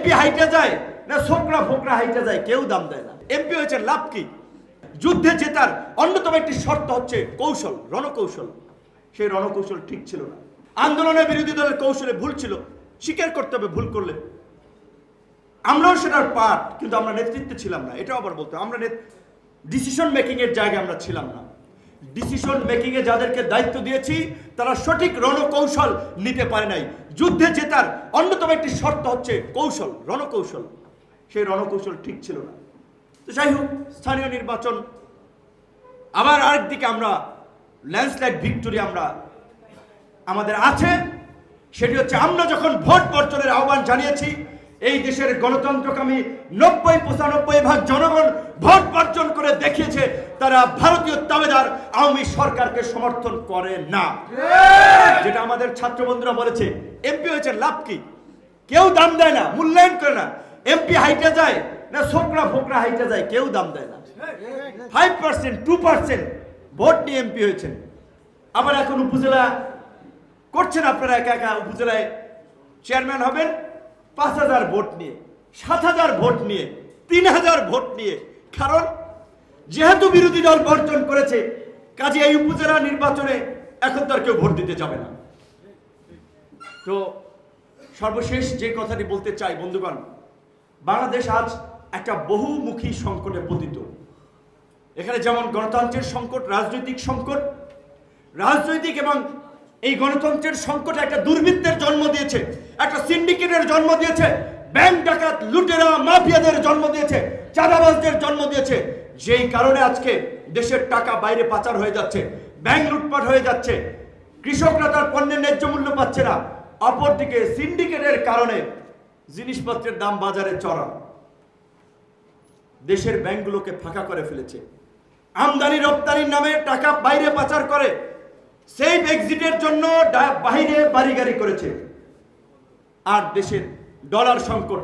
MP হাইটে যায় না ছোকরা ফোকরা হাইটে যায়, কেউ দাম দেয় না। এমপি হয়েছে লাভ কি? যুদ্ধে জেতার অন্যতম একটি শর্ত হচ্ছে কৌশল, রণকৌশল। সেই রণকৌশল ঠিক ছিল না। আন্দোলনের বিরোধী দলের কৌশলে ভুল ছিল, স্বীকার করতে হবে ভুল করলে। আমরাও সেটার পার্ট, কিন্তু আমরা নেতৃত্বে ছিলাম না। এটাও আবার বলতে আমরা ডিসিশন মেকিং এর জায়গায় আমরা ছিলাম না। ডিসিশন মেকিং এ যাদেরকে দায়িত্ব দিয়েছি তারা সঠিক রণকৌশল নিতে পারে নাই। যুদ্ধে জেতার অন্যতম একটি শর্ত হচ্ছে কৌশল, রণকৌশল। সেই রণকৌশল ঠিক ছিল না। তো যাই হোক, স্থানীয় নির্বাচন আবার আরেকদিকে আমরা ল্যান্ডস্লাইড ভিক্টোরি আমাদের আছে। সেটি হচ্ছে আমরা যখন ভোট বর্জনের আহ্বান জানিয়েছি, এই দেশের গণতন্ত্রকামী 90-95% জনগণ ভোট বর্জন করে দেখিয়েছে তারা ভারতীয় তাবেদার আওয়ামী সরকারকে সমর্থন করে না। যেটা আমাদের ছাত্র বন্ধুরা বলেছে, এমপি হয়েছে লাভ কি? কেউ দাম দেয় না, মূল্যায়ন করে না। এমপি হাইটে যায় না ছোকরা ফোকরা হাইটে যায়, কেউ দাম দেয় না। 5%, 2% ভোট নিয়ে এমপি হয়েছেন। আবার এখন উপজেলা করছেন আপনারা, একা একা উপজেলায় চেয়ারম্যান হবেন 5,000 ভোট নিয়ে, 7,000 ভোট নিয়ে, 3,000 ভোট নিয়ে। কারণ যেহেতু বিরোধী দল বর্জন করেছে, কাজে এই উপজেলা নির্বাচনে এখন তার কেউ ভোট দিতে যাবে না। তো সর্বশেষ যে কথাটি বলতে চাই বন্ধুগণ, বাংলাদেশ আজ একটা বহুমুখী সংকটে পতিত। এখানে যেমন গণতন্ত্রের সংকট, রাজনৈতিক সংকট, রাজনৈতিক এবং এই গণতন্ত্রের সংকটে একটা দুর্বৃত্তের জন্ম দিয়েছে, একটা সিন্ডিকেটের জন্ম দিয়েছে, ব্যাংক ডাকাত লুটেরা মাফিয়াদের জন্ম দিয়েছে, চাঁদাবাজদের জন্ম দিয়েছে। যেই কারণে আজকে দেশের টাকা বাইরে পাচার হয়ে যাচ্ছে, ব্যাংক লুটপাট হয়ে যাচ্ছে, কৃষকরা তার পণ্যের ন্যায্য মূল্য পাচ্ছে না। অপরদিকে সিন্ডিকেটের কারণে জিনিসপত্রের দাম বাজারে চড়া, দেশের ব্যাংকগুলোকে ফাঁকা করে ফেলেছে। আমদানি রপ্তানির নামে টাকা বাইরে পাচার করে, সেফ এক্সিটের জন্য বাইরে বাড়ি গাড়ি করেছে। আর দেশের ডলার সংকট,